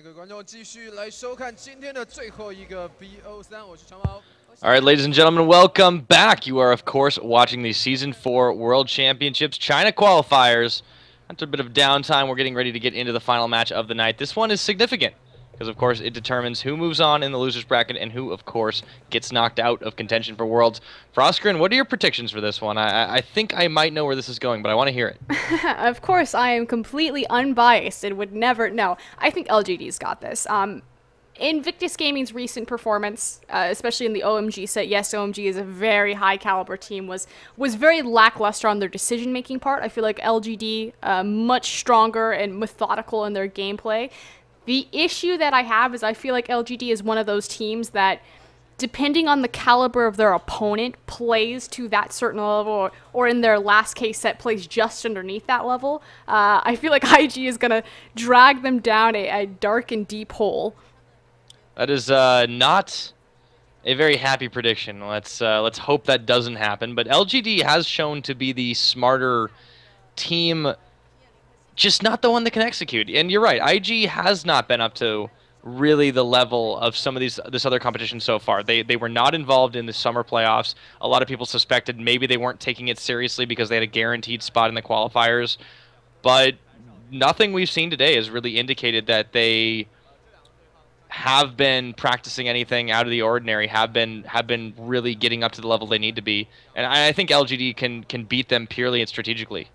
All right, ladies and gentlemen, welcome back. You are, of course, watching the Season 4 World Championships China qualifiers. After a bit of downtime, we're getting ready to get into the final match of the night. This one is significant because, of course, it determines who moves on in the loser's bracket and who, of course, gets knocked out of contention for Worlds. Froskrin, what are your predictions for this one? I think I might know where this is going, but I want to hear it. Of course, I am completely unbiased and would never... No, I think LGD's got this. Invictus Gaming's recent performance, especially in the OMG set, yes, OMG is a very high caliber team, was very lackluster on their decision-making part. I feel like LGD, much stronger and methodical in their gameplay. The issue that I have is I feel like LGD is one of those teams that, depending on the caliber of their opponent, plays to that certain level, or in their last case set, plays just underneath that level. I feel like IG is going to drag them down a dark and deep hole. That is not a very happy prediction. Let's hope that doesn't happen. But LGD has shown to be the smarter team, just not the one that can execute. And you're right, IG has not been up to really the level of some of this other competition so far. They were not involved in the summer playoffs. A lot of people suspected maybe they weren't taking it seriously because they had a guaranteed spot in the qualifiers. But nothing we've seen today has really indicated that they have been practicing anything out of the ordinary, have been really getting up to the level they need to be. And I think LGD can beat them purely and strategically.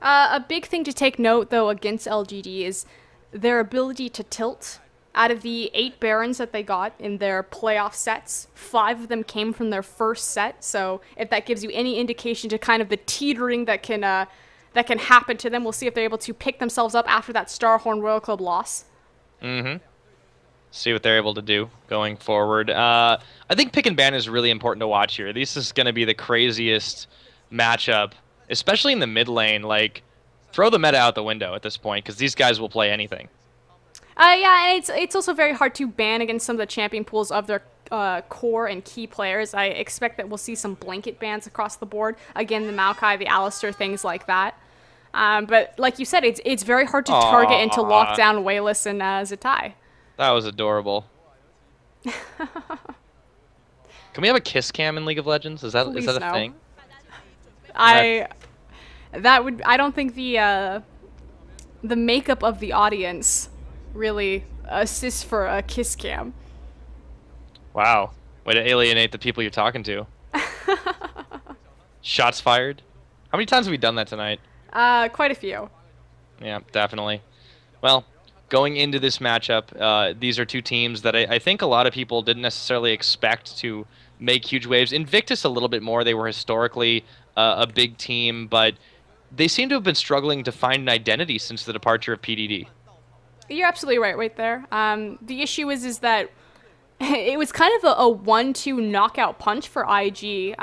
A big thing to take note, though, against LGD is their ability to tilt. Out of the 8 Barons that they got in their playoff sets, 5 of them came from their first set. So if that gives you any indication to kind of the teetering that can happen to them, we'll see if they're able to pick themselves up after that Starhorn Royal Club loss. Mm-hmm. See what they're able to do going forward. I think pick and ban is really important to watch here. This is going to be the craziest matchup, especially in the mid lane. Like, throw the meta out the window at this point because these guys will play anything. Yeah, and it's also very hard to ban against some of the champion pools of their core and key players. I expect that we'll see some blanket bans across the board. Again, the Maokai, the Alistair, things like that. But like you said, it's very hard to target and to lock down Wayless and Zatai. That was adorable. Can we have a kiss cam in League of Legends? Is that a thing? I don't think the makeup of the audience really assists for a kiss cam. Wow. Way to alienate the people you're talking to. Shots fired. How many times have we done that tonight? Quite a few. Yeah, definitely. Well, going into this matchup, these are two teams that I think a lot of people didn't necessarily expect to make huge waves. Invictus a little bit more. They were historically a big team, but they seem to have been struggling to find an identity since the departure of PDD. You're absolutely right there. The issue is that it was kind of a 1-2 knockout punch for IG.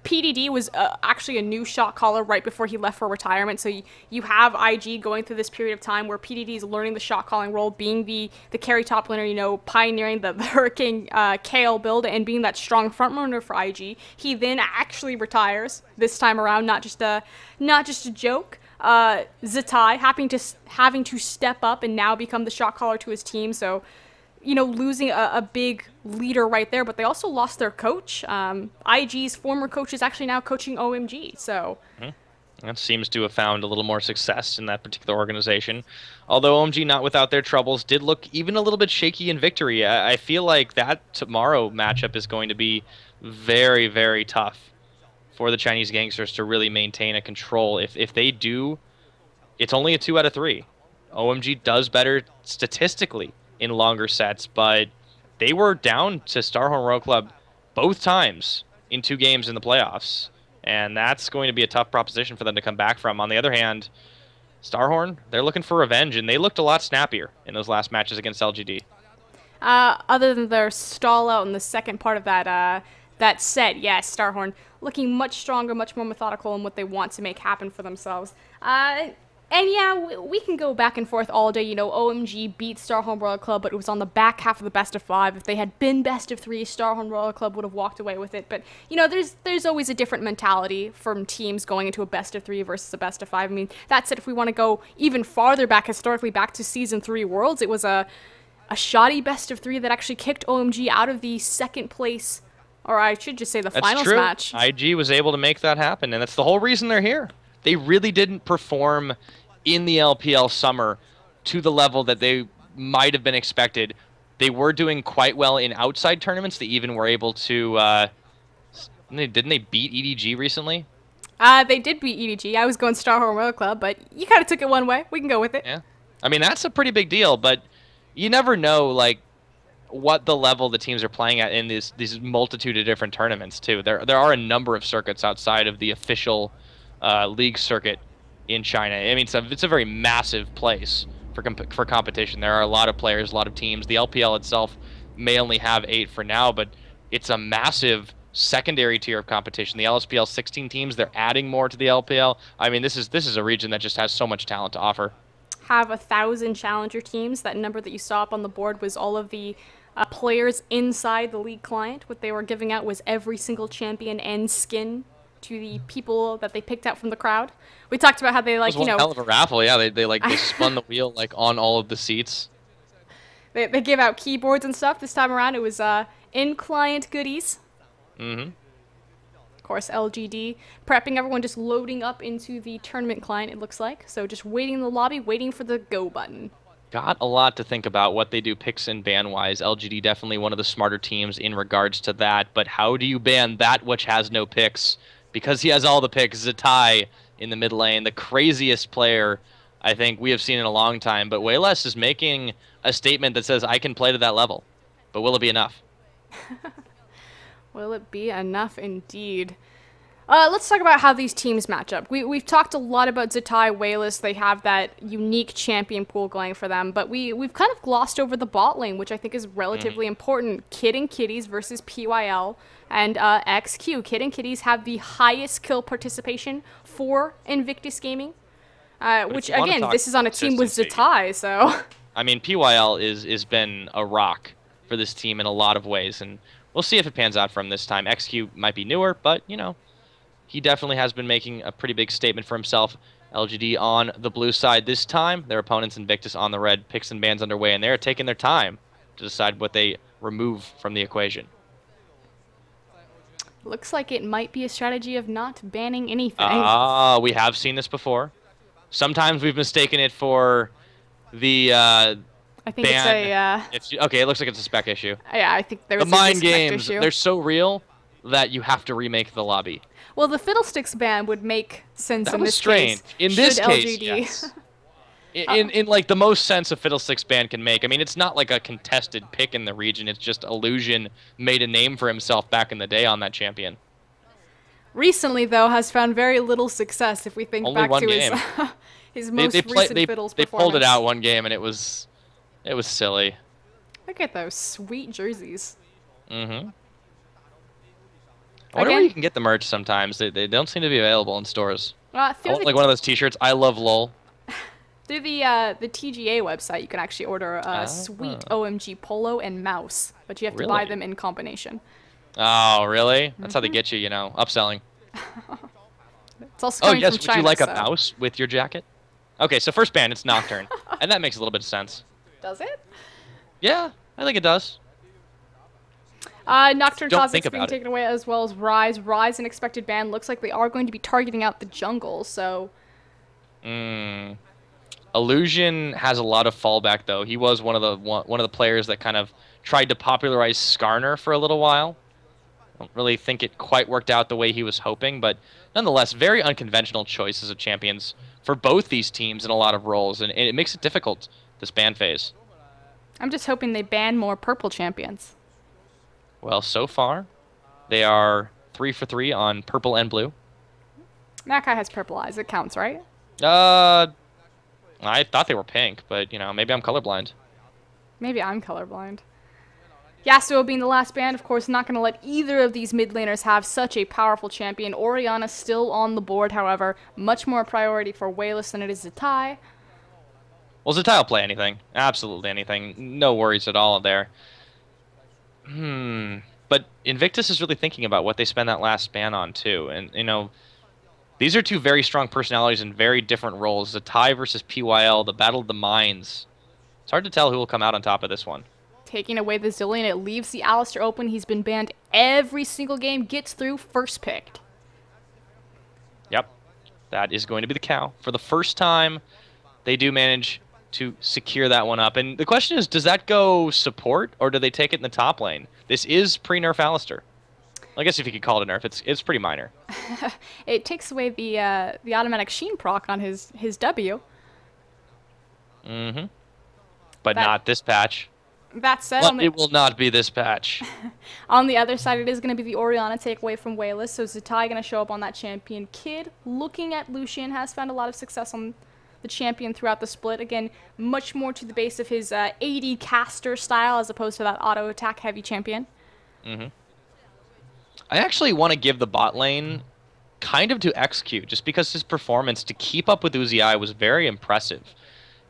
PDD was actually a new shot caller right before he left for retirement, so you have IG going through this period of time where PDD is learning the shot calling role, being the carry top laner, you know, pioneering the Hurricane KL build and being that strong front runner for IG. He then actually retires this time around, not just a joke. Zatai having to step up and now become the shot caller to his team, so you know, losing a big leader right there, but they also lost their coach. IG's former coach is actually now coaching OMG, so... That seems to have found a little more success in that particular organization. Although OMG, not without their troubles, did look even a little bit shaky in victory. I feel like that tomorrow matchup is going to be very, very tough for the Chinese gangsters to really maintain a control. If they do, it's only a 2 out of 3. OMG does better statistically in longer sets, but they were down to Starhorn Royal Club both times in 2 games in the playoffs, and that's going to be a tough proposition for them to come back from. On the other hand, Starhorn, they're looking for revenge, and they looked a lot snappier in those last matches against LGD. Other than their stall out in the second part of that set, yes, Starhorn looking much stronger, much more methodical in what they want to make happen for themselves. And yeah, we can go back and forth all day. You know, OMG beat Starhorn Royal Club, but it was on the back half of the best of 5. If they had been best of 3, Starhorn Royal Club would have walked away with it. But you know, there's always a different mentality from teams going into a best of 3 versus a best of 5. I mean, that said, if we want to go even farther back historically, back to Season 3 Worlds, it was a shoddy best of 3 that actually kicked OMG out of the second place, or I should just say the finals match. IG was able to make that happen, and that's the whole reason they're here. They really didn't perform in the LPL summer to the level that they might have been expected. They were doing quite well in outside tournaments. They even were able to... didn't they beat EDG recently? They did beat EDG. I was going Starhorn Royal Club, but you kind of took it one way. We can go with it. Yeah. I mean, that's a pretty big deal, but you never know, like, what the level the teams are playing at in these multitude of different tournaments, too. There are a number of circuits outside of the official league circuit in China. I mean, it's a very massive place for competition. There are a lot of players, a lot of teams. The LPL itself may only have 8 for now, but it's a massive secondary tier of competition. The LSPL 16 teams, they're adding more to the LPL. I mean, this is a region that just has so much talent to offer. Have 1,000 challenger teams. That number that you saw up on the board was all of the players inside the league client. What they were giving out was every single champion and skin to the people that they picked out from the crowd. We talked about how they, like, it was one hell of a raffle. Yeah, they spun the wheel, like, on all of the seats. They gave out keyboards and stuff. This time around, it was in-client goodies. Mm-hmm. Of course, LGD prepping everyone, just loading up into the tournament client, it looks like. So just waiting in the lobby, waiting for the go button. Got a lot to think about what they do picks and ban-wise. LGD definitely one of the smarter teams in regards to that. But how do you ban that which has no picks? Because he has all the picks. Zatai in the mid lane, the craziest player I think we have seen in a long time. But Wayless is making a statement that says, I can play to that level. But will it be enough? Will it be enough indeed? Let's talk about how these teams match up. We've talked a lot about Zatai, Wayless. They have that unique champion pool going for them, but we've kind of glossed over the bot lane, which I think is relatively important. Kid and Kitties versus PYL and XQ. Kid and Kitties have the highest kill participation for Invictus Gaming, which, again, this is on a team with Zatai, so... I mean, PYL is been a rock for this team in a lot of ways, and we'll see if it pans out for him this time. XQ might be newer, but, you know, he definitely has been making a pretty big statement for himself. LGD on the blue side this time. Their opponents Invictus on the red. Picks and bans underway, and they're taking their time to decide what they remove from the equation. Looks like it might be a strategy of not banning anything. We have seen this before. Sometimes we've mistaken it for the I think ban. it's a... okay, it looks like it's a spec issue. Yeah, I think there was the mind a disconnect games, issue. They're so real that you have to remake the lobby. Well, the Fiddlesticks ban would make sense in this strange. case. In this case, LGD. yes. In like the most sense a Fiddlesticks ban can make. I mean, it's not like a contested pick in the region. It's just Illusion made a name for himself back in the day on that champion. Recently, though, has found very little success if we think Only back one to game. his most recent Fiddles they performance. pulled it out one game, and it was silly. Look at those sweet jerseys. Mm-hmm. I wonder where you can get the merch sometimes. They don't seem to be available in stores. I want like one of those T-shirts. I love LOL. Through the TGA website, you can actually order a sweet OMG polo and mouse, but you have to buy them in combination. Oh, really? That's how they get you, you know, upselling. It's also coming from China, would you like a mouse with your jacket? Okay, so first ban, it's Nocturne, and that makes a little bit of sense. Does it? Yeah, I think it does. Nocturne Cosmic's being taken away, as well as Rise. Rise, an expected ban. Looks like they are going to be targeting out the jungle, so... Illusion has a lot of fallback, though. He was one of the players that kind of tried to popularize Skarner for a little while. I don't really think it quite worked out the way he was hoping, but nonetheless, very unconventional choices of champions for both these teams in a lot of roles, and it makes it difficult, this ban phase. I'm just hoping they ban more purple champions. Well, so far, they are 3 for 3 on purple and blue. Makai has purple eyes. It counts, right? I thought they were pink, but, you know, maybe I'm colorblind. Maybe I'm colorblind. Yasuo being the last ban, of course, not going to let either of these mid laners have such a powerful champion. Orianna still on the board, however, much more priority for Wayless than it is Zatai. Well, Zatai will play anything. Absolutely anything. No worries at all there. But Invictus is really thinking about what they spend that last ban on, too. And, you know, these are two very strong personalities in very different roles. Zatai versus PYL, the Battle of the Minds. It's hard to tell who will come out on top of this one. Taking away the Zillion, it leaves the Alistar open. He's been banned every single game, gets through, first picked. Yep. That is going to be the cow. For the first time, they do manage to secure that one up. And the question is, does that go support, or do they take it in the top lane? This is pre-nerf Alistar. I guess if you could call it a nerf, it's pretty minor. It takes away the automatic Sheen proc on his W. Mm-hmm. But not this patch. That said, But it will not be this patch. On the other side, it is going to be the Orianna takeaway from Wayless, so Zatai going to show up on that champion. Kid, looking at Lucian, has found a lot of success on the champion throughout the split. Again, much more to the base of his AD caster style as opposed to that auto attack heavy champion. Mm-hmm. I actually want to give the bot lane kind of to XQ, just because his performance to keep up with Uzi was very impressive.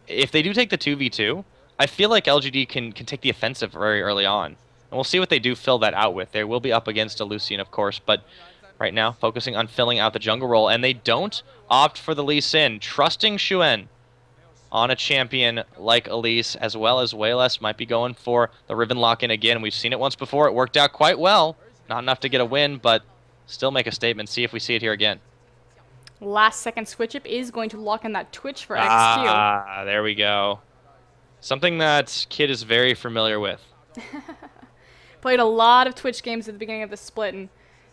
If they do take the 2v2, I feel like LGD can take the offensive very early on. And we'll see what they do fill that out with. They will be up against a Lucian, of course, but right now focusing on filling out the jungle role. And they don't opt for the Lee Sin, trusting Xuen on a champion like Elise, as well as Wayless might be going for the Riven lock-in again. We've seen it once before. It worked out quite well. Not enough to get a win, but still make a statement. See if we see it here again. Last second switch up is going to lock in that Twitch for XQ. Ah, there we go. Something that Kid is very familiar with. Played a lot of Twitch games at the beginning of the split, and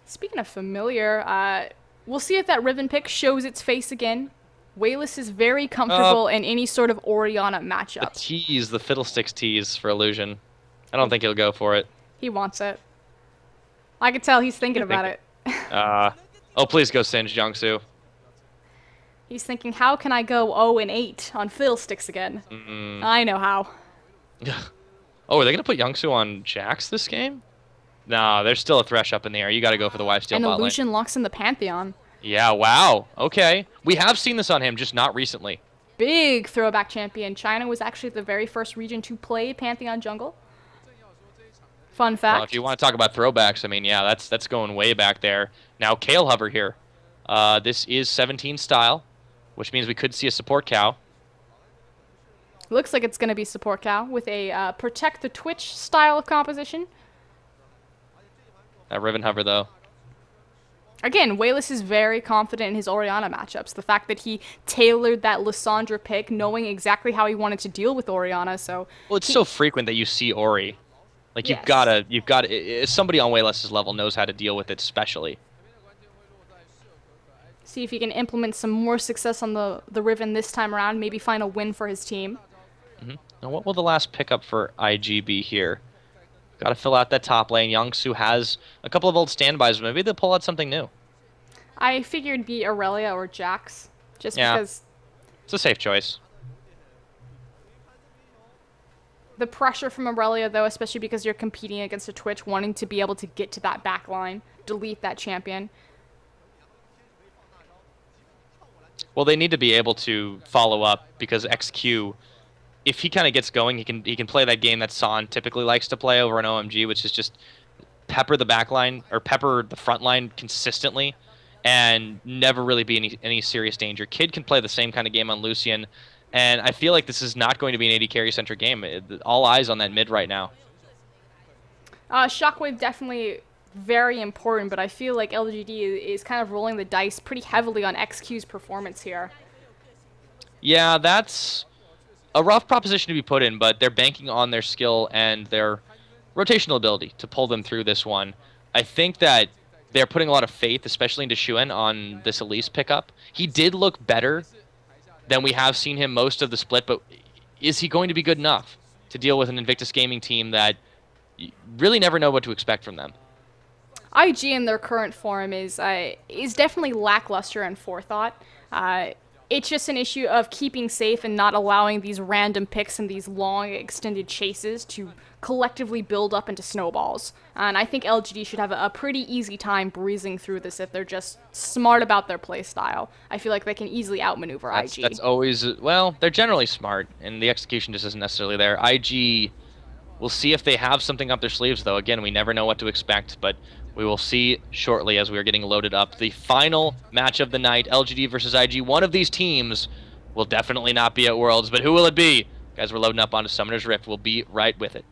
speaking of familiar, we'll see if that Riven pick shows its face again. Wayless is very comfortable in any sort of Orianna matchup. The tease, the Fiddlesticks tease for Illusion. I don't think he'll go for it. He wants it. I can tell he's thinking about it. Oh, please go Singe, Jiangsu. He's thinking, how can I go 0-8 on Fiddlesticks again? I know how. Oh, are they going to put Youngsu on Jax this game? No, there's still a Thresh up in the air. You got to go for the Lifesteal bot lane. And Illusion locks in the Pantheon. Yeah, wow. Okay. We have seen this on him, just not recently. Big throwback champion. China was actually the very first region to play Pantheon jungle. Fun fact. Well, if you want to talk about throwbacks, I mean, yeah, that's going way back there. Now, Kale Hover here. This is 17 style, which means we could see a support cow. Looks like it's going to be support cow with a protect the Twitch style of composition. That Riven Hover, though. Again, Wayless is very confident in his Orianna matchups. The fact that he tailored that Lissandra pick, knowing exactly how he wanted to deal with Orianna, so... Well, it's so frequent that you see Ori. Like, you've got to, somebody on Wayless's level knows how to deal with it, especially. See if he can implement some more success on the Riven this time around, maybe find a win for his team. Now, what will the last pickup for IG be here? Got to fill out that top lane. Youngsu has a couple of old standbys. Maybe they'll pull out something new. I figured it'd be Aurelia or Jax, just because... It's a safe choice. The pressure from Aurelia, though, especially because you're competing against a Twitch, wanting to be able to get to that back line, delete that champion. Well, they need to be able to follow up because XQ, if he kind of gets going, he can play that game that San typically likes to play over an OMG, which is just pepper the back line or pepper the front line consistently and never really be any serious danger. Kid can play the same kind of game on Lucian, and I feel like this is not going to be an AD carry centric game. All eyes on that mid right now. Shockwave definitely very important, but I feel like LGD is kind of rolling the dice pretty heavily on XQ's performance here. Yeah, that's a rough proposition to be put in, but they're banking on their skill and their rotational ability to pull them through this one. I think that they're putting a lot of faith, especially into Xuen, on this Elise pickup. He did look better than we have seen him most of the split, but is he going to be good enough to deal with an Invictus Gaming team that you really never know what to expect from them? IG in their current form is definitely lackluster in forethought. It's just an issue of keeping safe and not allowing these random picks and these long extended chases to collectively build up into snowballs. And I think LGD should have a pretty easy time breezing through this if they're just smart about their play style. I feel like they can easily outmaneuver IG. That's always, well, they're generally smart, and the execution just isn't necessarily there. IG, we'll see if they have something up their sleeves, though. Again, we never know what to expect, but we will see shortly as we are getting loaded up. The final match of the night, LGD versus IG. One of these teams will definitely not be at Worlds, but who will it be? Guys, we're loading up onto Summoner's Rift. We'll be right with it.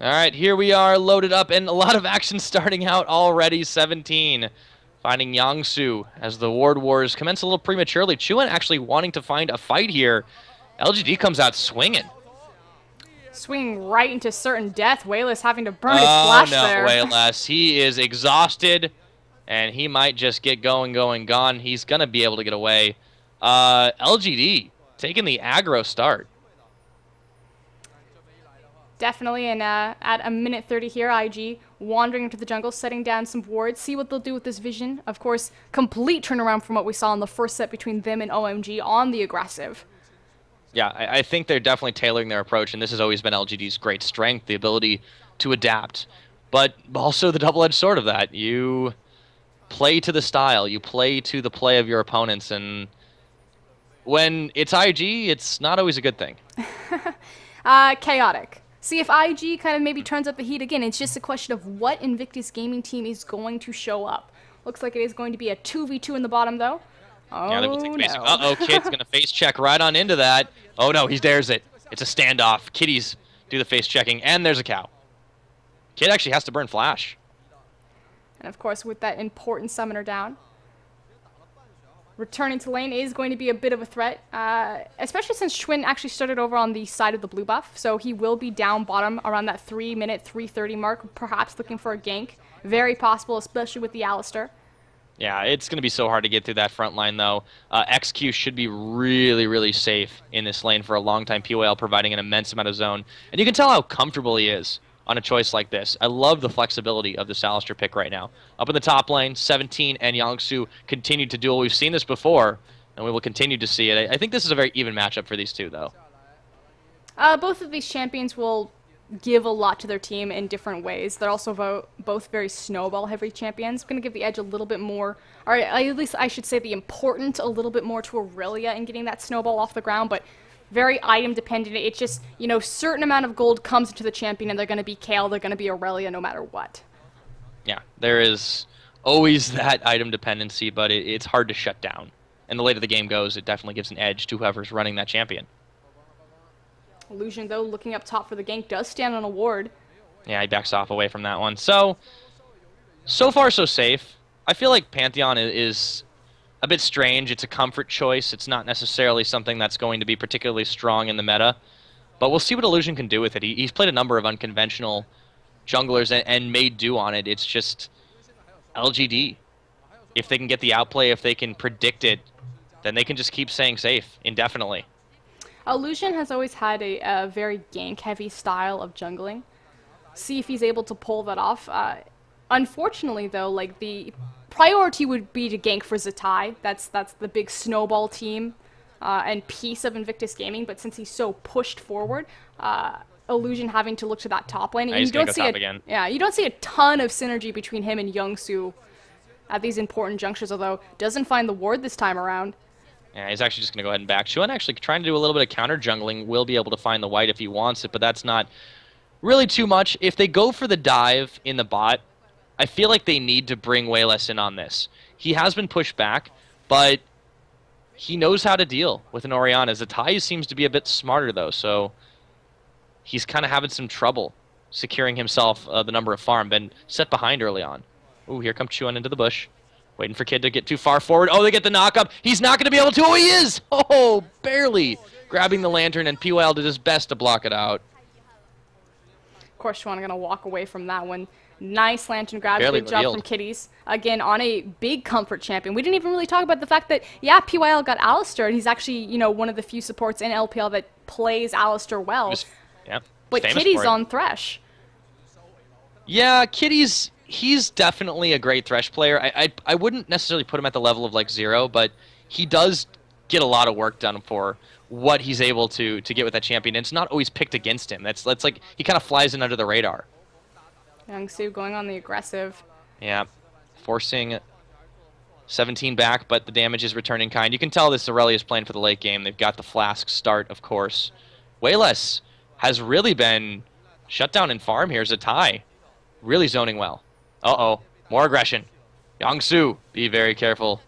All right, here we are loaded up, and a lot of action starting out already. 17 finding Yangsu as the Ward Wars commence a little prematurely. Chuan actually wanting to find a fight here. LGD comes out swinging. Swinging right into certain death. Wayless having to burn his flash there. Oh, no, Wayless. He is exhausted, and he might just get gone. He's going to be able to get away. LGD taking the aggro start. Definitely, and at a minute 30 here, IG wandering into the jungle, setting down some wards, see what they'll do with this vision. Of course, complete turnaround from what we saw in the first set between them and OMG on the aggressive. Yeah, I think they're definitely tailoring their approach, and this has always been LGD's great strength, the ability to adapt. But also the double-edged sword of that. You play to the style, you play to the play of your opponents, and when it's IG, it's not always a good thing. Chaotic. See if IG kind of maybe turns up the heat again. It's just a question of what Invictus Gaming team is going to show up. Looks like it is going to be a 2v2 in the bottom, though. Oh, yeah, no. Uh-oh, Kid's going to face check right on into that. Oh, no, he dares it. It's a standoff. Kitties do the face checking, and there's a cow. Kid actually has to burn flash. And, of course, with that important summoner down, returning to lane is going to be a bit of a threat, especially since Schwinn actually started over on the side of the blue buff, so he will be down bottom around that 3-minute, 3:30 mark, perhaps looking for a gank. Very possible, especially with the Alistar. Yeah, it's going to be so hard to get through that front line, though. XQ should be really, really safe in this lane for a long time. POL providing an immense amount of zone, and you can tell how comfortable he is on a choice like this. I love the flexibility of this Alistar pick right now. Up in the top lane, 17 and Yangsu continue to duel. We've seen this before, and we will continue to see it. I think this is a very even matchup for these two, though. Both of these champions will give a lot to their team in different ways. They're also both very snowball-heavy champions. I'm going to give the edge a little bit more, or at least I should say the importance a little bit more to Aurelia in getting that snowball off the ground, but very item dependent. It's just, you know, certain amount of gold comes into the champion and they're going to be Kale, they're going to be Aurelia no matter what. Yeah, there is always that item dependency, but it's hard to shut down. And the later the game goes, it definitely gives an edge to whoever's running that champion. Illusion, though, looking up top for the gank, does stand on a ward. Yeah, he backs off away from that one. So far so safe. I feel like Pantheon is a bit strange. It's a comfort choice. It's not necessarily something that's going to be particularly strong in the meta. But we'll see what Illusion can do with it. He's played a number of unconventional junglers and made do on it. It's just LGD. If they can get the outplay, if they can predict it, then they can just keep staying safe indefinitely. Illusion has always had a very gank-heavy style of jungling. See if he's able to pull that off. Unfortunately, though, like, the priority would be to gank for Zatai. That's the big snowball team and piece of Invictus Gaming. But since he's so pushed forward, Illusion having to look to that top lane, and you don't see a ton of synergy between him and Youngsu at these important junctures. Although doesn't find the ward this time around. Yeah, he's actually just going to go ahead and back. Chuan actually trying to do a little bit of counter jungling. Will be able to find the white if he wants it, but that's not really too much. If they go for the dive in the bot, I feel like they need to bring Wayless in on this. He has been pushed back, but he knows how to deal with an Orianna. Zatai seems to be a bit smarter, though, so he's kind of having some trouble securing himself the number of farm. Been set behind early on. Ooh, here comes Chuan into the bush. Waiting for Kid to get too far forward. Oh, they get the knock up. He's not going to be able to. Oh, he is! Oh, barely. Grabbing the lantern, and PYL did his best to block it out. Of course, Chuan going to walk away from that one. Nice lantern grab. Barely Good job revealed. from Kitties. Again, on a big comfort champion. We didn't even really talk about the fact that, yeah, PYL got Alistar, and he's actually, you know, one of the few supports in LPL that plays Alistar well. Yeah, but Kitties on Thresh. Yeah, Kitties, he's definitely a great Thresh player. I wouldn't necessarily put him at the level of, like, Zero, but he does get a lot of work done for what he's able to get with that champion. And it's not always picked against him. That's like, he kind of flies in under the radar. Youngsu going on the aggressive. Yeah, forcing 17 back, but the damage is returning kind. You can tell this Aurelia is playing for the late game. They've got the Flask start, of course. Wayless has really been shut down in farm here. Zatai really zoning well. Uh-oh, more aggression. Youngsu, be very careful.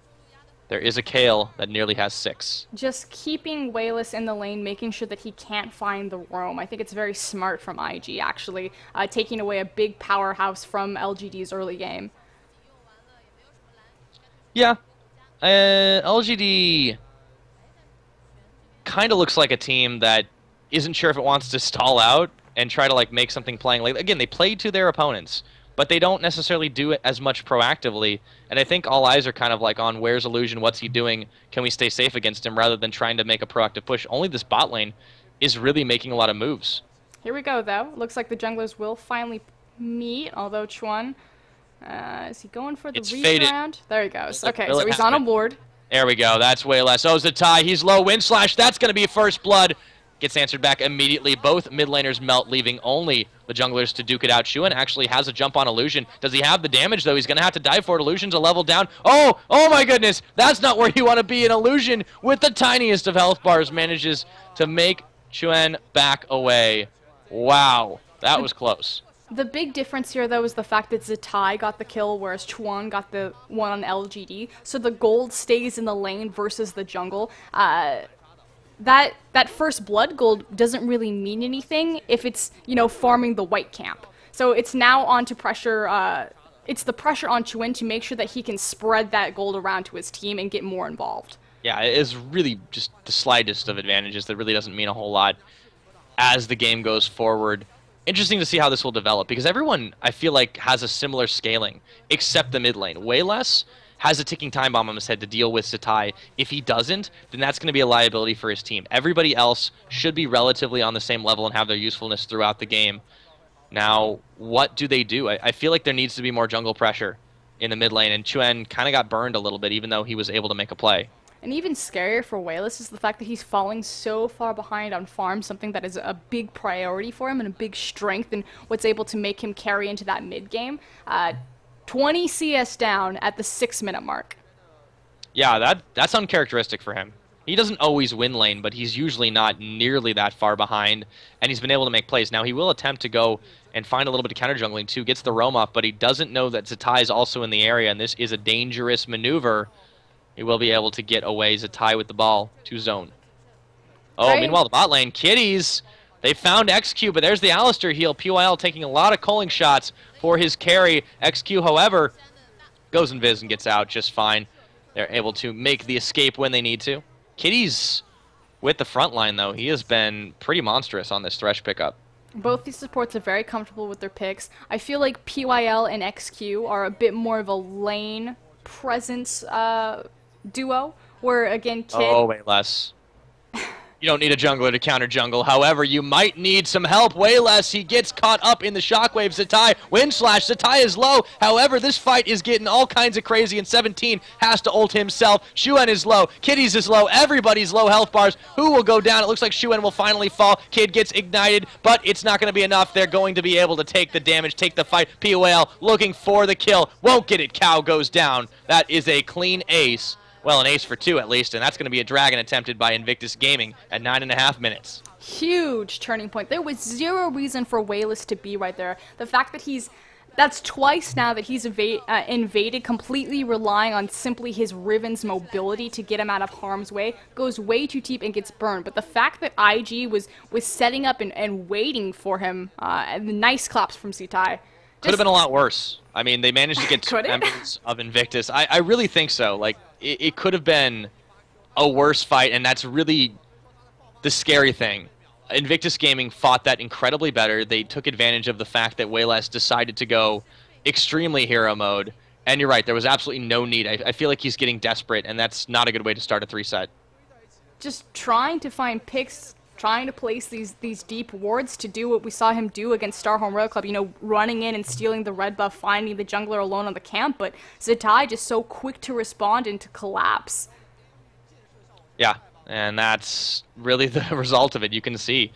There is a Kale that nearly has 6. Just keeping Wayless in the lane, making sure that he can't find the roam. I think it's very smart from IG, actually, taking away a big powerhouse from LGD's early game. Yeah. LGD kind of looks like a team that isn't sure if it wants to stall out and try to like make something playing. Like, again, they play to their opponents, but they don't necessarily do it as much proactively. And I think all eyes are kind of like on where's Illusion, what's he doing, can we stay safe against him, rather than trying to make a proactive push. Only this bot lane is really making a lot of moves. Here we go, though. Looks like the junglers will finally meet, although Chuan, is he going for the reach round? There he goes. Okay, so he's on a board. There we go. That's way less. Oh, Zatai, he's low. Wind Slash, that's going to be first blood. Gets answered back immediately. Both mid laners melt, leaving only the junglers to duke it out. Shuan actually has a jump on Illusion. Does he have the damage, though? He's going to have to dive for it. Illusion's a level down. Oh my goodness. That's not where you want to be. An Illusion with the tiniest of health bars manages to make Chuan back away. Wow. That was close. The big difference here, though, is the fact that Zatai got the kill, whereas Chuan got the one on LGD. So the gold stays in the lane versus the jungle. That first blood gold doesn't really mean anything if it's, you know, farming the white camp. So it's now on to pressure, it's the pressure on Chuan to make sure that he can spread that gold around to his team and get more involved. Yeah, it is really just the slightest of advantages that really doesn't mean a whole lot as the game goes forward. Interesting to see how this will develop, because everyone, I feel like, has a similar scaling, except the mid lane. Way less has a ticking time bomb on his head to deal with Zatai. If he doesn't, then that's going to be a liability for his team. Everybody else should be relatively on the same level and have their usefulness throughout the game. Now, what do they do? I feel like there needs to be more jungle pressure in the mid lane, and Chuan kind of got burned a little bit, even though he was able to make a play. And even scarier for Wayless is the fact that he's falling so far behind on farm, something that is a big priority for him and a big strength, and what's able to make him carry into that mid game. 20 CS down at the 6-minute mark. Yeah, that's uncharacteristic for him. He doesn't always win lane, but he's usually not nearly that far behind, and he's been able to make plays. Now, he will attempt to go and find a little bit of counter jungling too, gets the roam up, but he doesn't know that Zatai is also in the area, and this is a dangerous maneuver. He will be able to get away Zatai with the ball to zone. Oh, right. Meanwhile, the bot lane, Kitties, they found XQ, but there's the Alistar heal. PYL taking a lot of culling shots for his carry. XQ, however, goes invis and gets out just fine. They're able to make the escape when they need to. Kitties with the front line, though. He has been pretty monstrous on this Thresh pickup. Both these supports are very comfortable with their picks. I feel like PYL and XQ are a bit more of a lane presence duo, where, again, Kid... Oh, way less. You don't need a jungler to counter jungle. However, you might need some help. Way less. He gets caught up in the shockwave. Zatai, wind slash. Zatai is low. However, this fight is getting all kinds of crazy, and 17 has to ult himself. Shuan is low. Kitties is low. Everybody's low health bars. Who will go down? It looks like Shuan will finally fall. Kid gets ignited, but it's not going to be enough. They're going to be able to take the damage, take the fight. POL looking for the kill. Won't get it. Cow goes down. That is a clean ace. Well, an ace for 2 at least, and that's going to be a dragon attempted by Invictus Gaming at 9.5 minutes. Huge turning point. There was zero reason for Wayless to be right there. The fact that that's twice now that he's invaded, completely relying on simply his Riven's mobility to get him out of harm's way, goes way too deep and gets burned. But the fact that IG was setting up and waiting for him, and the nice claps from Zatai, Could have been a lot worse. I mean, they managed to get two Could it? members of Invictus. I really think so. Like, it could have been a worse fight, and that's really the scary thing. Invictus Gaming fought that incredibly better. They took advantage of the fact that Wayless decided to go extremely hero mode. And you're right, there was absolutely no need. I feel like he's getting desperate, and that's not a good way to start a 3-set. Just trying to find picks, trying to place these deep wards to do what we saw him do against Starhome Royal Club, you know, running in and stealing the red buff, finding the jungler alone on the camp, but Zatai just so quick to respond and to collapse. Yeah, and that's really the result of it. You can see,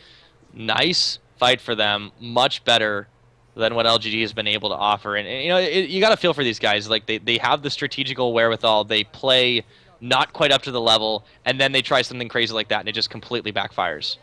nice fight for them, much better than what LGD has been able to offer. And you know, you got to feel for these guys. Like, they have the strategical wherewithal. They play not quite up to the level, and then they try something crazy like that, and it just completely backfires.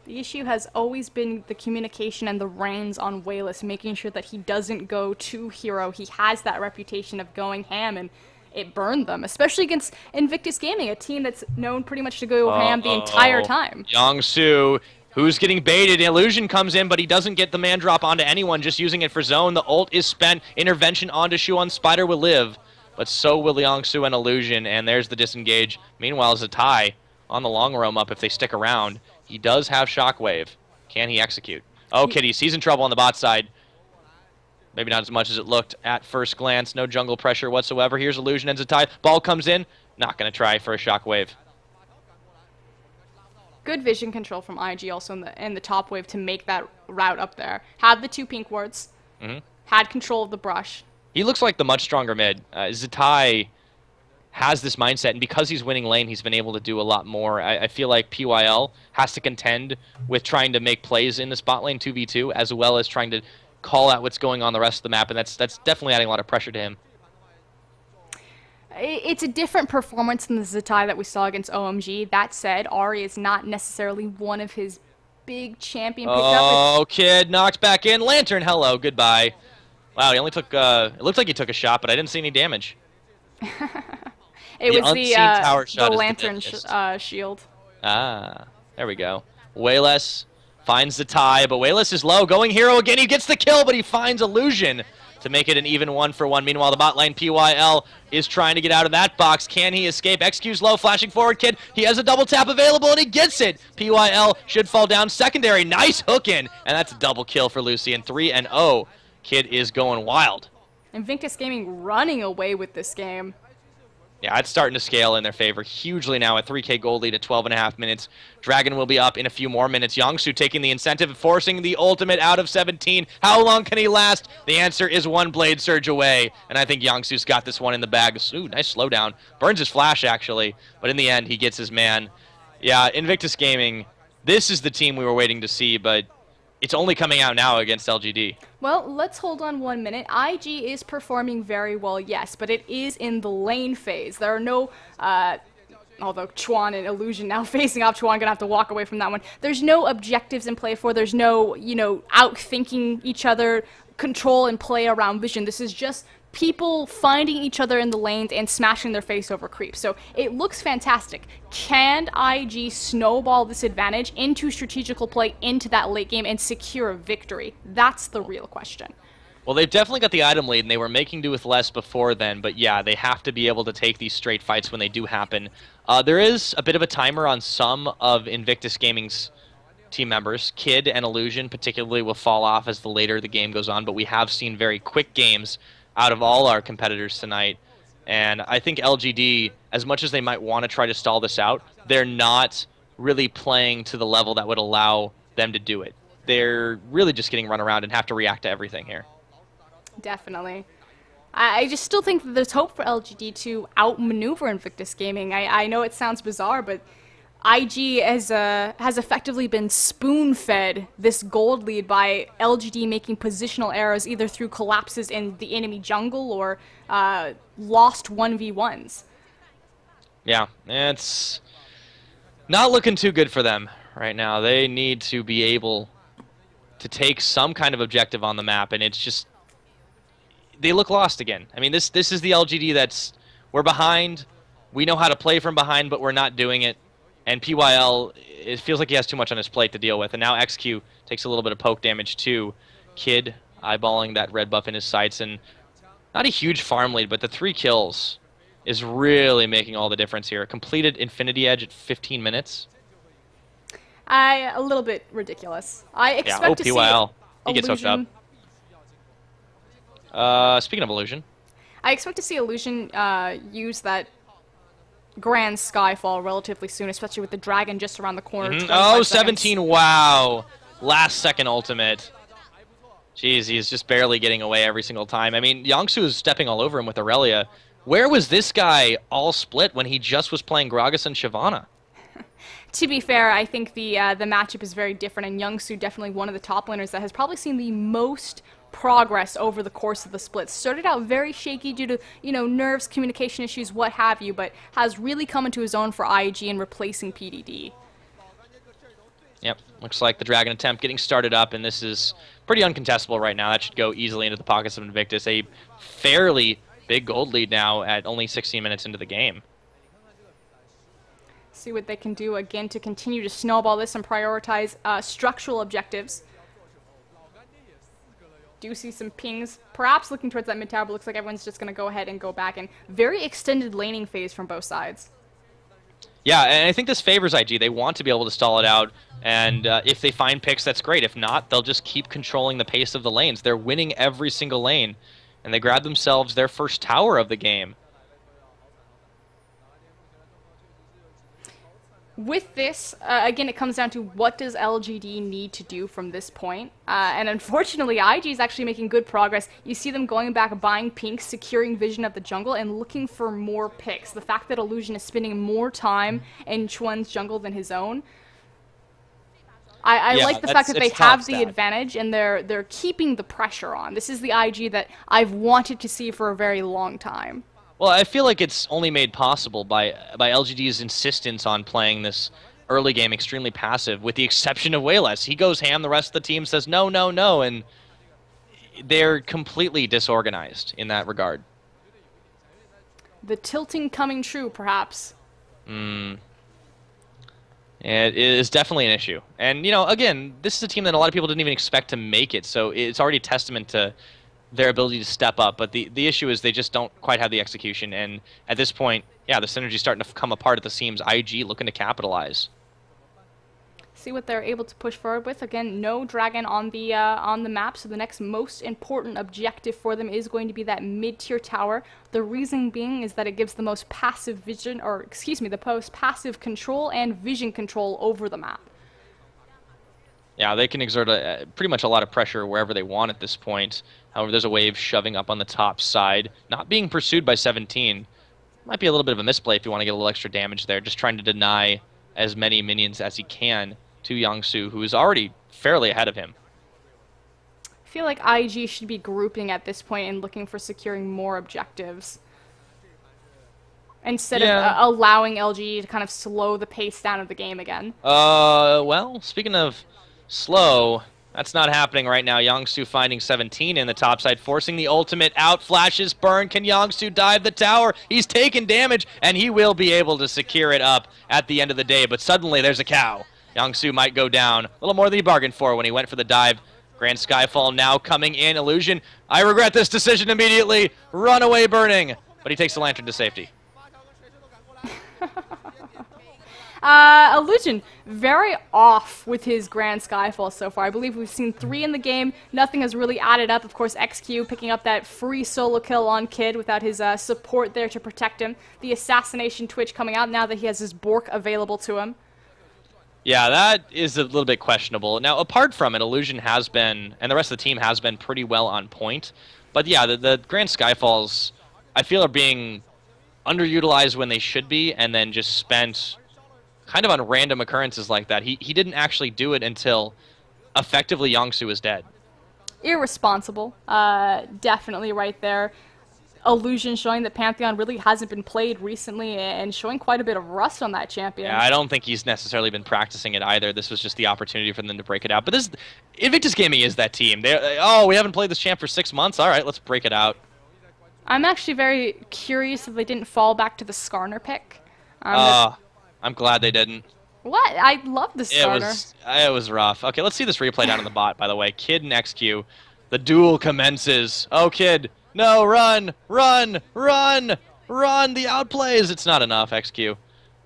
The issue has always been the communication and the reins on Wayless, making sure that he doesn't go too hero. He has that reputation of going ham, and it burned them, especially against Invictus Gaming, a team that's known pretty much to go ham the entire time. Youngsu, who's getting baited. Illusion comes in, but he doesn't get the man drop onto anyone, just using it for zone. The ult is spent. Intervention onto Shu on Spider will live, but so will Youngsu and Illusion, and there's the disengage. Meanwhile, Zatai on the long roam up if they stick around. He does have Shockwave. Can he execute? Oh, Kitty, he's in trouble on the bot side. Maybe not as much as it looked at first glance. No jungle pressure whatsoever. Here's Illusion and Zatai. Ball comes in. Not going to try for a Shockwave. Good vision control from IG also in the top wave to make that route up there. Had the 2 pink wards. Had control of the brush. He looks like the much stronger mid. Zatai has this mindset, and because he's winning lane, he's been able to do a lot more. I feel like PYL has to contend with trying to make plays in the spot lane 2v2, as well as trying to call out what's going on the rest of the map, and that's definitely adding a lot of pressure to him. It's a different performance than the Zatai that we saw against OMG. That said, Ahri is not necessarily one of his big champion pickup. Oh, Kid knocked back in. Lantern, hello, goodbye. Wow, he only took, it looked like he took a shot, but I didn't see any damage. It was the tower shot Lantern shield. Ah, there we go. Wayless finds the tie, but Wayless is low. Going hero again. He gets the kill, but he finds Illusion to make it an even 1-for-1. Meanwhile, the bot lane PYL is trying to get out of that box. Can he escape? XQ's low, flashing forward, Kid. He has a double tap available, and he gets it. PYL should fall down. Secondary, nice hook in, and that's a double kill for Lucian. 3-0. Kid is going wild. Invictus Gaming running away with this game. Yeah, it's starting to scale in their favor hugely now at 3K gold lead at 12.5 minutes. Dragon will be up in a few more minutes. Youngsu taking the incentive, forcing the ultimate out of 17. How long can he last? The answer is one blade surge away, and I think Youngsu's got this one in the bag. Ooh, nice slowdown. Burns his flash, actually, but in the end, he gets his man. Yeah, Invictus Gaming, this is the team we were waiting to see, but it's only coming out now against LGD. Well, let's hold on 1 minute. IG is performing very well, yes, but it is in the lane phase. There are no, although Chuan and Illusion now facing off, Chuan gonna have to walk away from that one. There's no objectives in play for. There's no, you know, outthinking each other, control and play around vision. This is just people finding each other in the lanes and smashing their face over creep. So it looks fantastic. Can IG snowball this advantage into strategical play into that late game and secure a victory? That's the real question. Well, they've definitely got the item lead, and they were making do with less before then, but yeah, they have to be able to take these straight fights when they do happen. There is a bit of a timer on some of Invictus Gaming's team members. Kid and Illusion particularly will fall off as the later the game goes on, but we have seen very quick games out of all our competitors tonight. And I think LGD, as much as they might want to try to stall this out, they're not really playing to the level that would allow them to do it. They're really just getting run around and have to react to everything here. Definitely. I just still think that there's hope for LGD to outmaneuver Invictus Gaming. I know it sounds bizarre, but IG has effectively been spoon-fed this gold lead by LGD making positional errors either through collapses in the enemy jungle or lost 1v1s. Yeah, it's not looking too good for them right now. They need to be able to take some kind of objective on the map, and it's just they look lost again. I mean, this is the LGD that's we're behind. We know how to play from behind, but we're not doing it. And PYL, it feels like he has too much on his plate to deal with. And now XQ takes a little bit of poke damage too. Kid eyeballing that red buff in his sights, and not a huge farm lead, but the 3 kills is really making all the difference here. A completed Infinity Edge at 15 minutes. A little bit ridiculous. I Yeah, expect to see OPYL. He gets hooked Illusion. up. Speaking of Illusion. I expect to see Illusion use that Grand Skyfall relatively soon, especially with the dragon just around the corner. Oh, 17, wow. Last second ultimate. Jeez, he's just barely getting away every single time. I mean, Yangsu is stepping all over him with Aurelia. Where was this guy all split when he just was playing Gragas and Shyvana? To be fair, I think the matchup is very different, and Youngsu definitely one of the top laners that has probably seen the most progress over the course of the split. Started out very shaky due to, nerves, communication issues, what have you, but has really come into his own for IG and replacing PDD. Yep, looks like the Dragon attempt getting started up, and this is pretty uncontestable right now. That should go easily into the pockets of Invictus. A fairly big gold lead now at only 16 minutes into the game. See what they can do again to continue to snowball this and prioritize structural objectives. Do see some pings, perhaps looking towards that mid tower, but looks like everyone's just going to go ahead and go back. And very extended laning phase from both sides. Yeah, and I think this favors IG. They want to be able to stall it out, and if they find picks, that's great. If not, they'll just keep controlling the pace of the lanes. They're winning every single lane, and they grab themselves their first tower of the game. With this, again, it comes down to what does LGD need to do from this point. And unfortunately, IG is actually making good progress. You see them going back, buying pinks, securing vision of the jungle, and looking for more picks. The fact that Illusion is spending more time in Chuan's jungle than his own. I like the fact that they have the advantage, and they're keeping the pressure on. This is the IG that I've wanted to see for a very long time. Well, I feel like it's only made possible by LGD's insistence on playing this early game extremely passive, with the exception of Wayless. He goes ham, the rest of the team says no, no, no, and they're completely disorganized in that regard. The tilting coming true, perhaps. It is definitely an issue. And, again, this is a team that a lot of people didn't even expect to make it, so it's already a testament to their ability to step up, but the issue is they just don't quite have the execution, and at this point, yeah, the synergy's starting to come apart at the seams. IG looking to capitalize. See what they're able to push forward with. Again, no dragon on the map, so the next most important objective for them is going to be that mid-tier tower. The reason being is that it gives the most passive vision, or excuse me, the most passive control and vision control over the map. Yeah, they can exert pretty much a lot of pressure wherever they want at this point. However, there's a wave shoving up on the top side, not being pursued by 17. Might be a little bit of a misplay if you want to get a little extra damage there, just trying to deny as many minions as he can to Yangsu, who is already fairly ahead of him. I feel like IG should be grouping at this point and looking for securing more objectives, instead of allowing LG to kind of slow the pace down of the game again. Well, speaking of slow, that's not happening right now. Yangsu finding 17 in the top side, forcing the ultimate out. Flashes burn. Can Yangsu dive the tower? He's taken damage, and he will be able to secure it up at the end of the day. But suddenly there's a cow. Yangsu might go down. A little more than he bargained for when he went for the dive. Grand Skyfall now coming in. Illusion, I regret this decision immediately. Runaway burning. But he takes the lantern to safety. Illusion, very off with his Grand Skyfall so far. I believe we've seen 3 in the game. Nothing has really added up. Of course, XQ picking up that free solo kill on Kid without his support there to protect him. The assassination twitch coming out now that he has his Bork available to him. Yeah, that is a little bit questionable. Now, apart from it, Illusion has been, and the rest of the team has been pretty well on point. But yeah, the Grand Skyfalls, I feel, are being underutilized when they should be, and then just spent kind of on random occurrences like that. He didn't actually do it until effectively Yangsu was dead. Irresponsible. Definitely right there. Illusion showing that Pantheon really hasn't been played recently and showing quite a bit of rust on that champion. Yeah, I don't think he's necessarily been practicing it either. This was just the opportunity for them to break it out. But this Invictus Gaming is that team. Oh, we haven't played this champ for 6 months. All right, let's break it out. I'm actually very curious if they didn't fall back to the Skarner pick. I'm glad they didn't. What? I love the Skarner. It was rough. Okay, let's see this replay down in the bot, by the way. Kid and XQ The duel commences. Oh, kid. No, run, run, run, run. The outplays. It's not enough, XQ.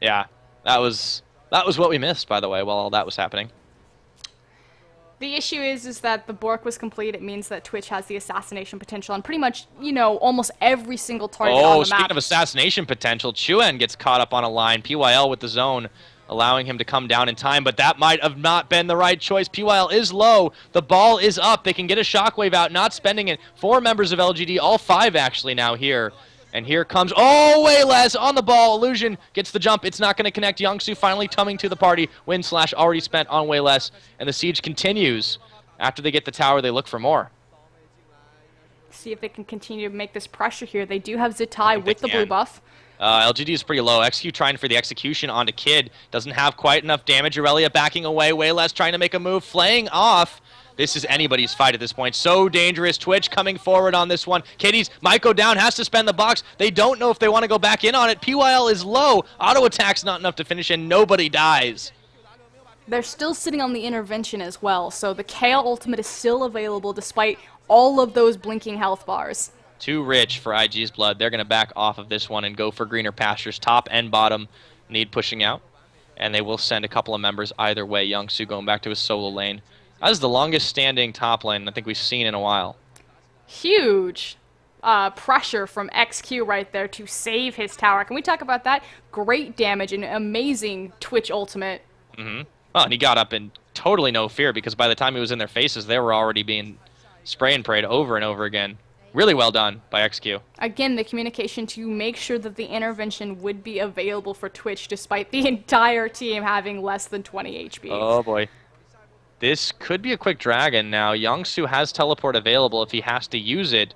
Yeah, that was what we missed, by the way, while all that was happening. The issue is that the Bork was complete. It means that Twitch has the assassination potential on pretty much, you know, almost every single target on the map. Oh, speaking of assassination potential, Chuen gets caught up on a line. PYL with the zone, allowing him to come down in time, but that might have not been the right choice. PYL is low. The ball is up. They can get a shockwave out, not spending it. 4 members of LGD, all 5 actually now here. And here comes, oh, way less on the ball. Illusion gets the jump. It's not going to connect. Youngsu finally coming to the party. Wind slash already spent on way less. And the siege continues. After they get the tower, they look for more. See if they can continue to make this pressure here. They do have Zitai with the blue buff. LGD is pretty low. XQ trying for the execution onto Kid. Doesn't have quite enough damage. Aurelia backing away. Way less trying to make a move. Flaying off. This is anybody's fight at this point. So dangerous. Twitch coming forward on this one. Kitties might go down. Has to spend the box. They don't know if they want to go back in on it. PYL is low. Auto attack's not enough to finish, and nobody dies. They're still sitting on the intervention as well, so the KO ultimate is still available despite all of those blinking health bars. Too rich for IG's blood. They're going to back off of this one and go for greener pastures. Top and bottom need pushing out, and they will send a couple of members either way. Youngsu going back to his solo lane. That is the longest standing top lane I think we've seen in a while. Huge pressure from XQ right there to save his tower. Can we talk about that? Great damage and amazing Twitch ultimate. Mm-hmm. Well, and he got up in totally no fear because by the time he was in their faces, they were already being spray and prayed over and over again. Really well done by XQ. Again, the communication to make sure that the intervention would be available for Twitch despite the entire team having less than 20 HP. Oh boy. This could be a quick dragon now. Youngsu has teleport available if he has to use it.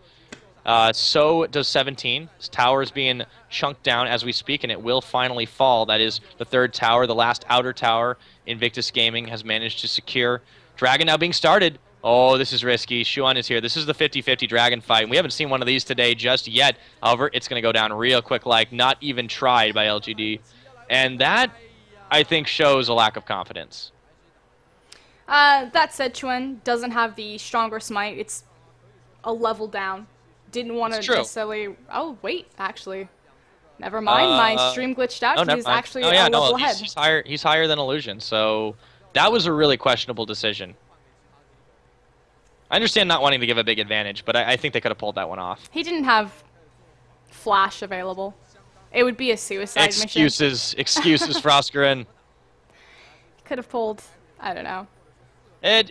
So does 17. His tower is being chunked down as we speak, and it will finally fall. That is the 3rd tower, the last outer tower. Invictus Gaming has managed to secure. Dragon now being started. Oh, this is risky. Shuan is here. This is the 50-50 dragon fight. And we haven't seen one of these today just yet. However, it's going to go down real quick, like not even tried by LGD. And that, I think, shows a lack of confidence. That said, Chuen doesn't have the stronger smite. It's a level down. Didn't want to necessarily... Oh, wait, actually. Never mind. My stream glitched out. He's actually a level ahead. He's higher than Illusion, so that was a really questionable decision. I understand not wanting to give a big advantage, but I think they could have pulled that one off. He didn't have Flash available. It would be a suicide mission. Excuses, Frostgren. Could have pulled... I don't know. I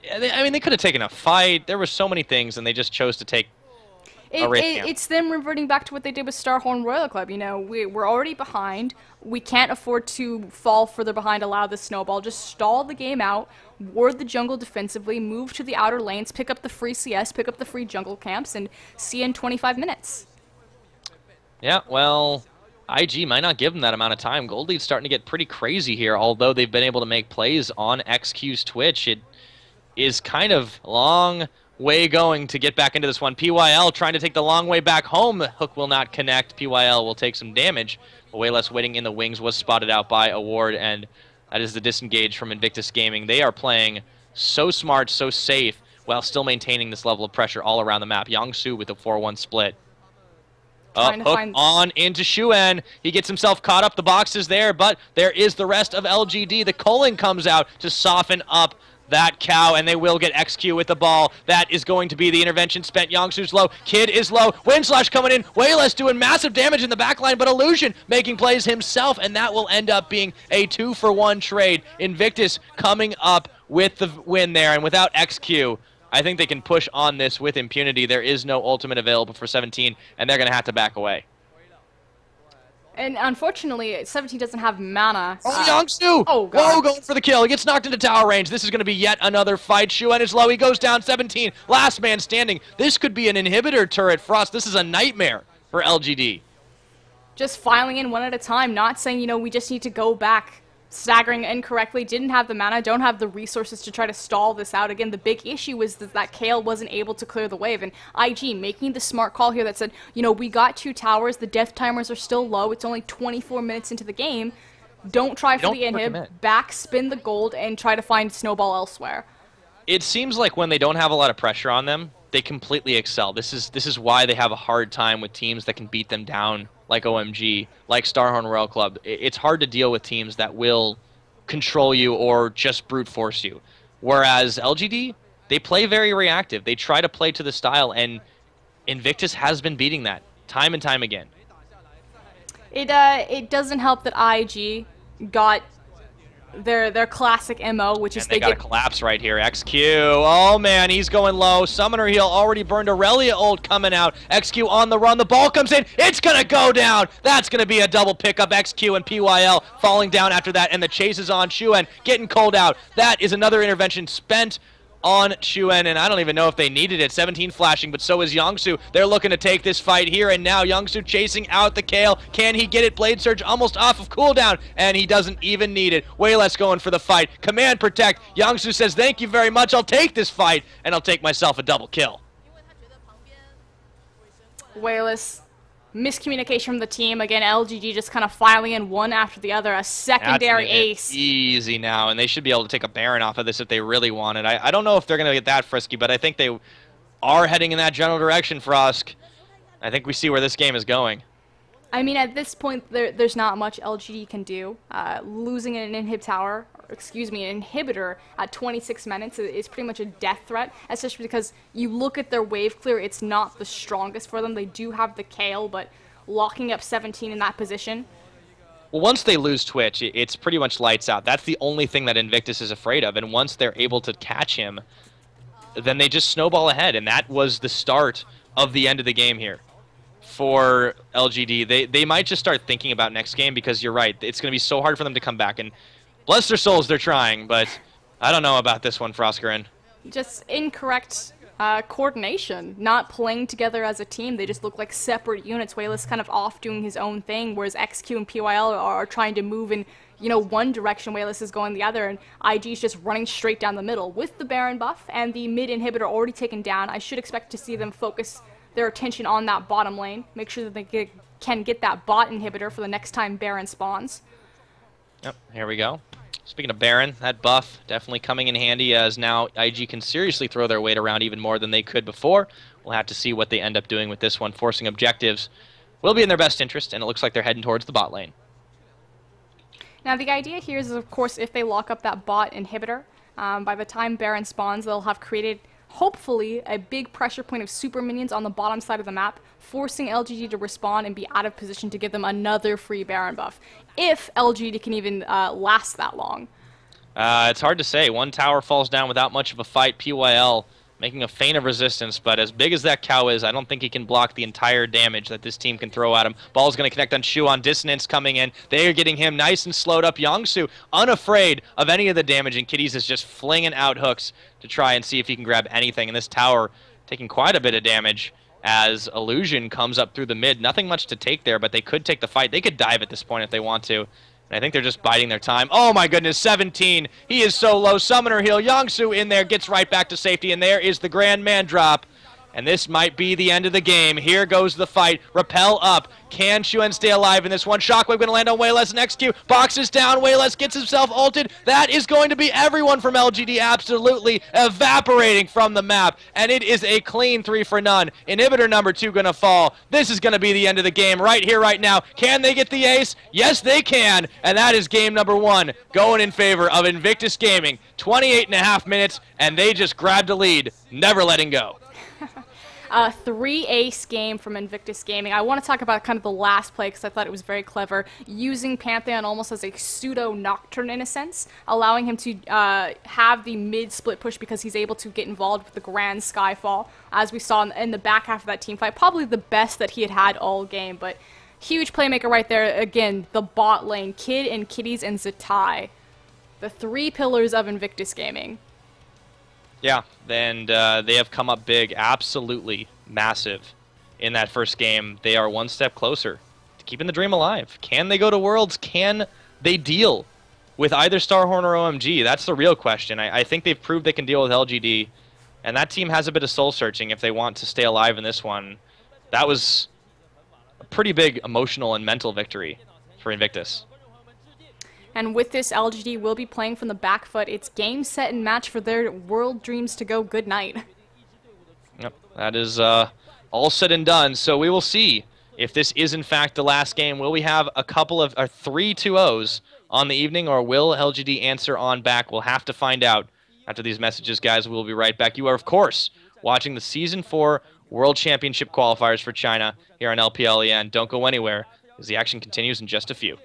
mean, they could have taken a fight. There were so many things, and they just chose to take a risk. It's them reverting back to what they did with Starhorn Royal Club. You know, we're already behind. We can't afford to fall further behind, allow the snowball. Just stall the game out, ward the jungle defensively, move to the outer lanes, pick up the free CS, pick up the free jungle camps, and see you in 25 minutes. Yeah, well... IG might not give them that amount of time. Gold Lead's starting to get pretty crazy here, although they've been able to make plays on XQ's Twitch. It is kind of a long way going to get back into this one. PYL trying to take the long way back home. The hook will not connect. PYL will take some damage. But way less waiting in the wings was spotted out by Award, and that is the disengage from Invictus Gaming. They are playing so smart, so safe, while still maintaining this level of pressure all around the map. Youngsu with a 4-1 split. Hook on into Shuan. He gets himself caught up. The box is there, but there is the rest of LGD. The culling comes out to soften up that cow, and they will get XQ with the ball. That is going to be the intervention spent. Youngsu's low. Kid is low. Windslash coming in. Wayless doing massive damage in the backline, but Illusion making plays himself, and that will end up being a 2-for-1 trade. Invictus coming up with the win there, and without XQ, I think they can push on this with impunity. There is no ultimate available for 17, and they're going to have to back away. And unfortunately, 17 doesn't have mana. Oh, Youngsu! Oh, God. Whoa, going for the kill. He gets knocked into tower range. This is going to be yet another fight. Shuan is low. He goes down 17. Last man standing. This could be an inhibitor turret. Frost, this is a nightmare for LGD. Just filing in one at a time, not saying, you know, we just need to go back. Staggering incorrectly, didn't have the mana, don't have the resources to try to stall this out. Again, the big issue was that Kale wasn't able to clear the wave, and IG making the smart call here that said, you know, we got 2 towers, the death timers are still low, it's only 24 minutes into the game, don't try for the inhib, backspin the gold, and try to find snowball elsewhere. It seems like when they don't have a lot of pressure on them, they completely excel. This is why they have a hard time with teams that can beat them down, like OMG, like Starhorn Royal Club. It's hard to deal with teams that will control you or just brute force you. Whereas LGD, they play very reactive. They try to play to the style, and Invictus has been beating that time and time again. It doesn't help that IG got their classic MO, which is And they got a collapse right here. XQ. Oh, man, he's going low. Summoner Heal already burned. Aurelia ult coming out. XQ on the run. The ball comes in. It's going to go down. That's going to be a double pickup. XQ and PYL falling down after that. And the chase is on. Xuen getting cold out. That is another intervention spent on Xuen, and I don't even know if they needed it. 17 flashing, but so is Youngsu. They're looking to take this fight here, and now Youngsu chasing out the Kale. Can he get it? Blade Surge almost off of cooldown, and he doesn't even need it. Way less going for the fight. Command Protect. Youngsu says, thank you very much. I'll take this fight, and I'll take myself a double kill. Wayless. Miscommunication from the team. Again, LGD just kind of filing in one after the other. A secondary ace. Easy now, and they should be able to take a Baron off of this if they really want it. I don't know if they're going to get that frisky, but I think they are heading in that general direction, Frosk. I think we see where this game is going. I mean, at this point, there's not much LGD can do. Losing an inhibitor at 26 minutes is pretty much a death threat, especially because you look at their wave clear, it's not the strongest for them. They do have the Kale, but locking up 17 in that position. Well, once they lose Twitch, it's pretty much lights out. That's the only thing that Invictus is afraid of, and once they're able to catch him, then they just snowball ahead, and that was the start of the end of the game here. For LGD, they might just start thinking about next game, because you're right, it's going to be so hard for them to come back, and bless their souls, they're trying, but I don't know about this one, Froskarin. Just incorrect coordination, not playing together as a team. They just look like separate units. Wayless kind of off doing his own thing, whereas XQ and PYL are trying to move in, one direction. Wayless is going the other, and IG is just running straight down the middle. With the Baron buff and the mid inhibitor already taken down, I should expect to see them focus their attention on that bottom lane. Make sure that they can get that bot inhibitor for the next time Baron spawns. Yep, here we go. Speaking of Baron, that buff definitely coming in handy, as now IG can seriously throw their weight around even more than they could before. We'll have to see what they end up doing with this one. Forcing objectives will be in their best interest, and it looks like they're heading towards the bot lane. Now the idea here is, of course, if they lock up that bot inhibitor, by the time Baron spawns, they'll have created, hopefully, a big pressure point of super minions on the bottom side of the map, forcing LGD to respawn and be out of position to give them another free Baron buff. If LGD can even last that long. It's hard to say. One tower falls down without much of a fight. PYL making a feint of resistance, but as big as that cow is, I don't think he can block the entire damage that this team can throw at him. Ball's going to connect on Shu on Dissonance coming in. They are getting him nice and slowed up. Youngsu, unafraid of any of the damage, and Kitties is just flinging out hooks to try and see if he can grab anything. And this tower taking quite a bit of damage as Illusion comes up through the mid. Nothing much to take there, but they could take the fight. They could dive at this point if they want to. And I think they're just biding their time. Oh my goodness, 17. He is so low. Summoner Heal. Youngsu in there, gets right back to safety, and there is the Grand Man drop. And this might be the end of the game. Here goes the fight. Repel up. Can Xuen stay alive in this one? Shockwave going to land on Wayless and XQ. Boxes down. Wayless gets himself ulted. That is going to be everyone from LGD absolutely evaporating from the map. And it is a clean 3 for none. Inhibitor number 2 going to fall. This is going to be the end of the game right here, right now. Can they get the ace? Yes, they can. And that is game number 1 going in favor of Invictus Gaming. 28.5 minutes, and they just grabbed a lead, never letting go. 3-ace game from Invictus Gaming. I want to talk about kind of the last play because I thought it was very clever, using Pantheon almost as a pseudo-Nocturne in a sense, allowing him to have the mid-split push because he's able to get involved with the Grand Skyfall, as we saw in the back half of that team fight. Probably the best that he had all game, but huge playmaker right there. Again, the bot lane, Kid and Kitties and Zatai. The 3 pillars of Invictus Gaming. Yeah, and they have come up big, absolutely massive in that first game. They are one step closer to keeping the dream alive. Can they go to Worlds? Can they deal with either Starhorn or OMG? That's the real question. I think they've proved they can deal with LGD, and that team has a bit of soul-searching if they want to stay alive in this one. That was a pretty big emotional and mental victory for Invictus. And with this, LGD will be playing from the back foot. It's game, set, and match for their world dreams to go good night. Yep, that is all said and done. So we will see if this is in fact the last game. Will we have a couple of 3 2-0s on the evening, or will LGD answer on back? We'll have to find out after these messages, guys. We'll be right back. You are, of course, watching the Season 4 World Championship qualifiers for China here on LPL EN. Don't go anywhere, as the action continues in just a few.